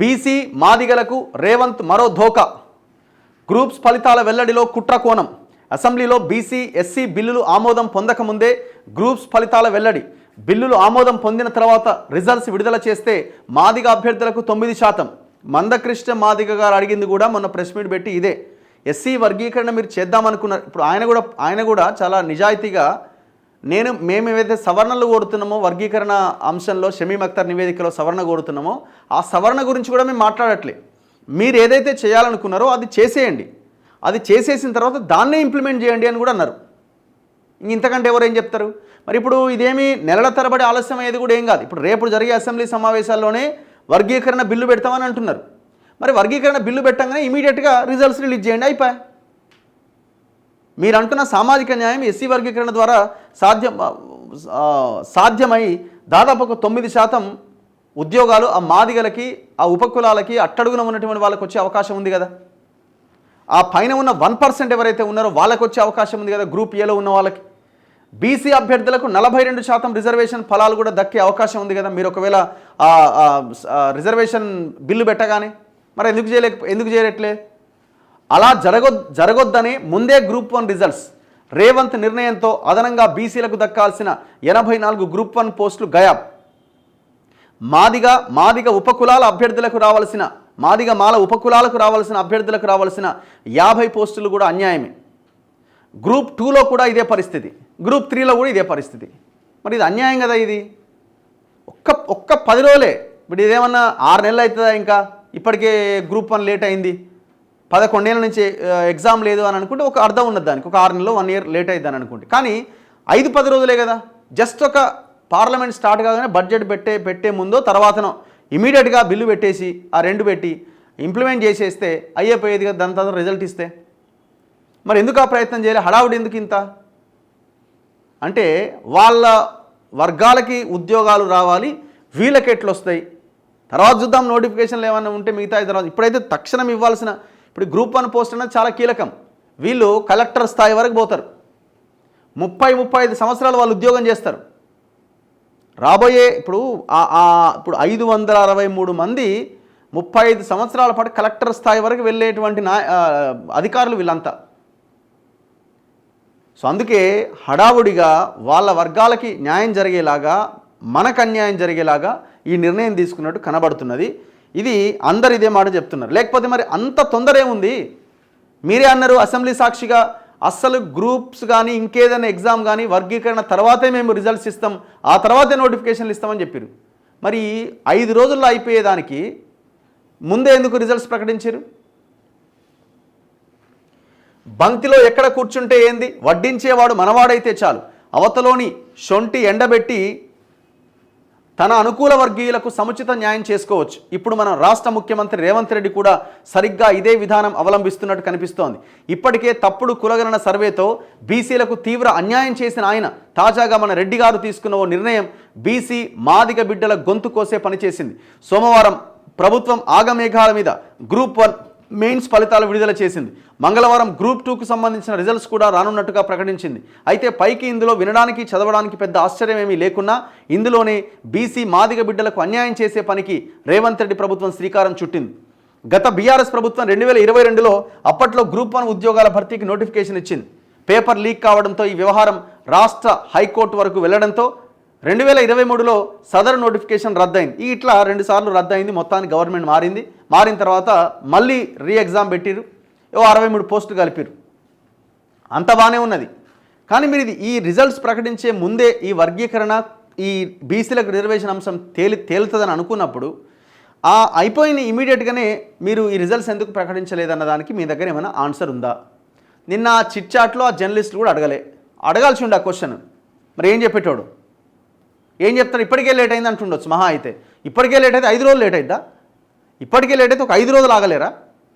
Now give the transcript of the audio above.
BC మాదిగలకు రేవంత్ మరో ధోకా. Groups ఫలితాల వెల్లడిలో కుట్ర కోణం. అసెంబ్లీలో బీసీ ఎస్సీ బిల్లులు ఆమోదం పొందకముందే గ్రూప్స్ ఫలితాల వెల్లడి. బిల్లులు ఆమోదం పొందిన తర్వాత రిజల్ట్స్ విడుదల చేస్తే మాదిగ అభ్యర్థులకు 9%. మందకృష్ణ మాదిగ గారు అడిగింది కూడా మొన్న ప్రెస్ మీట్ పెట్టి ఇదే. ఎస్సీ వర్గీకరణ మీరు చేద్దామనుకున్నారు. ఇప్పుడు ఆయన కూడా చాలా నిజాయితీగా మేము ఏవైతే సవరణలు కోరుతున్నామో వర్గీకరణ అంశంలో షమీమ్ అఖ్తర్ నివేదికలో సవరణ కోరుతున్నామో ఆ సవరణ గురించి కూడా మేము మాట్లాడట్లే. మీరు ఏదైతే చేయాలనుకున్నారో అది చేసేయండి, అది చేసేసిన తర్వాత దాన్నే ఇంప్లిమెంట్ చేయండి అని కూడా అన్నారు. ఇంతకంటే ఎవరు ఏం చెప్తారు? మరి ఇప్పుడు ఇదేమి నెలల తరబడి ఆలస్యం అయ్యేది కూడా ఏం కాదు. ఇప్పుడు రేపు జరిగే అసెంబ్లీ సమావేశాల్లోనే వర్గీకరణ బిల్లు పెడతామని అంటున్నారు. మరి వర్గీకరణ బిల్లు పెట్టంగానే ఇమీడియట్గా రిజల్ట్స్ రిలీజ్ చేయండి, అయిపోయి. మీరు అంటున్న సామాజిక న్యాయం ఎస్సీ వర్గీకరణ ద్వారా సాధ్యమై దాదాపు 9% ఉద్యోగాలు ఆ మాదిగలకి, ఆ ఉపకులాలకి, అట్టడుగున ఉన్నటువంటి వాళ్ళకి వచ్చే అవకాశం ఉంది కదా. ఆ పైన ఉన్న 1% ఎవరైతే ఉన్నారో వాళ్ళకి వచ్చే అవకాశం ఉంది కదా. గ్రూప్ ఏలో ఉన్న వాళ్ళకి, బీసీ అభ్యర్థులకు 42% రిజర్వేషన్ ఫలాలు కూడా దక్కే అవకాశం ఉంది కదా. మీరు ఒకవేళ రిజర్వేషన్ బిల్లు పెట్టగానే మరి ఎందుకు చేయట్లే? అలా జరగొద్దనే ముందే గ్రూప్ 1 రిజల్ట్స్. రేవంత్ నిర్ణయంతో అదనంగా బీసీలకు దక్కాల్సిన 84 గ్రూప్ 1 పోస్టులు గయాబ్. మాదిగ ఉపకులాల అభ్యర్థులకు రావాల్సిన మాల ఉపకులాలకు రావాల్సిన అభ్యర్థులకు రావాల్సిన 50 పోస్టులు కూడా అన్యాయమే. గ్రూప్ 2లో కూడా ఇదే పరిస్థితి, గ్రూప్ 3లో కూడా ఇదే పరిస్థితి. మరి ఇది అన్యాయం కదా. ఇది ఒక్క 10 రోజులే. ఇప్పుడు ఇదేమన్నా 6 నెలలు అవుతుందా? ఇంకా ఇప్పటికే గ్రూప్ 1 లేట్ అయింది, 11 ఏళ్ళ నుంచి ఎగ్జామ్ లేదు అని అనుకుంటే ఒక అర్థం ఉన్నది దానికి. ఒక 6 నెలలో 1 ఇయర్ లేట్ అవుతుంది అని అనుకుంటే, కానీ 5-10 రోజులే కదా. జస్ట్ ఒక పార్లమెంట్ స్టార్ట్ కాగానే బడ్జెట్ పెట్టే ముందో తర్వాతనో ఇమీడియట్గా బిల్లు పెట్టేసి ఆ 2 పెట్టి ఇంప్లిమెంట్ చేసేస్తే అయిపోయేది కదా. దాని తర్వాత రిజల్ట్ ఇస్తే మరి ఎందుకు ఆ ప్రయత్నం చేయాలి? హడావుడి ఎందుకు ఇంత? అంటే వాళ్ళ వర్గాలకి ఉద్యోగాలు రావాలి, వీళ్ళకి ఎట్లు వస్తాయి తర్వాత చూద్దాం. నోటిఫికేషన్లు ఏమైనా ఉంటే మిగతా తర్వాత, ఇప్పుడైతే తక్షణం ఇవ్వాల్సిన, ఇప్పుడు గ్రూప్ 1 పోస్ట్ అనేది చాలా కీలకం. వీళ్ళు కలెక్టర్ స్థాయి వరకు పోతారు. 30-35 సంవత్సరాలు వాళ్ళు ఉద్యోగం చేస్తారు. రాబోయే ఇప్పుడు 563 మంది 35 సంవత్సరాల పాటు కలెక్టర్ స్థాయి వరకు వెళ్ళేటువంటి అధికారులు వీళ్ళంతా. సో అందుకే హడావుడిగా వాళ్ళ వర్గాలకి న్యాయం జరిగేలాగా, మనకు అన్యాయం జరిగేలాగా ఈ నిర్ణయం తీసుకున్నట్టు కనబడుతున్నది. ఇది అందరు ఇదే మాట చెప్తున్నారు. లేకపోతే మరి అంత తొందర ఏముంది? మీరే అన్నారు అసెంబ్లీ సాక్షిగా, అస్సలు గ్రూప్స్ కానీ ఇంకేదైనా ఎగ్జామ్ కానీ వర్గీకరణ తర్వాతే మేము రిజల్ట్స్ ఇస్తాం, ఆ తర్వాతే నోటిఫికేషన్లు ఇస్తామని చెప్పారు. మరి 5 రోజుల్లో అయిపోయేదానికి ముందే ఎందుకు రిజల్ట్స్ ప్రకటించారు? బంతిలో ఎక్కడ కూర్చుంటే ఏంది, వడ్డించేవాడు మనవాడైతే చాలు. అవతలోని షొంటి ఎండబెట్టి తన అనుకూల వర్గీయులకు సముచిత న్యాయం చేసుకోవచ్చు. ఇప్పుడు మన రాష్ట్ర ముఖ్యమంత్రి రేవంత్ రెడ్డి కూడా సరిగ్గా ఇదే విధానం అవలంబిస్తున్నట్టు కనిపిస్తోంది. ఇప్పటికే తప్పుడు కులగణన సర్వేతో బీసీలకు తీవ్ర అన్యాయం చేసిన ఆయన తాజాగా మన రెడ్డి గారు తీసుకున్న ఓ నిర్ణయం బీసీ మాదిగ బిడ్డల గొంతు కోసే పనిచేసింది. సోమవారం ప్రభుత్వం ఆగమేఘాల మీద గ్రూప్ 1 మెయిన్స్ ఫలితాలు విడుదల చేసింది. మంగళవారం గ్రూప్ 2కు సంబంధించిన రిజల్ట్స్ కూడా రానున్నట్టుగా ప్రకటించింది. అయితే పైకి ఇందులో వినడానికి చదవడానికి పెద్ద ఆశ్చర్యం ఏమీ లేకున్నా ఇందులోనే బీసీ మాదిగ బిడ్డలకు అన్యాయం చేసే పనికి రేవంత్ రెడ్డి ప్రభుత్వం శ్రీకారం చుట్టింది. గత బీఆర్ఎస్ ప్రభుత్వం 2022లో అప్పట్లో గ్రూప్ 1 ఉద్యోగాల భర్తీకి నోటిఫికేషన్ ఇచ్చింది. పేపర్ లీక్ కావడంతో ఈ వ్యవహారం రాష్ట్ర హైకోర్టు వరకు వెళ్లడంతో 2023లో సదరు నోటిఫికేషన్ రద్దయింది. ఇట్లా 2 సార్లు రద్దయింది. మొత్తానికి గవర్నమెంట్ మారిన తర్వాత మళ్ళీ ఎగ్జామ్ పెట్టిరు, 63 పోస్టులు కలిపిరు. అంత బాగానే ఉన్నది. కానీ మీరు ఈ రిజల్ట్స్ ప్రకటించే ముందే ఈ వర్గీకరణ, ఈ బీసీలకు రిజర్వేషన్ అంశం తేలుతుందని అనుకున్నప్పుడు అయిపోయిన ఇమీడియట్గానే మీరు ఈ రిజల్ట్స్ ఎందుకు ప్రకటించలేదన్న దానికి మీ దగ్గర ఏమైనా ఆన్సర్ ఉందా? నిన్న చిట్ చాట్లో ఆ జర్నలిస్టులు కూడా అడగాల్సి ఉండే ఆ క్వశ్చన్. మరి ఏం చెప్పేటోడు? ఏం చెప్తారు? ఇప్పటికే లేట్ అయింది అంటుండొచ్చు మహా అయితే. ఇప్పటికే లేట్ అయితే 5 రోజులు లేట్ అయిద్దా? ఇప్పటికే లేట్ అయితే ఒక 5 రోజులు ఆగలేరా?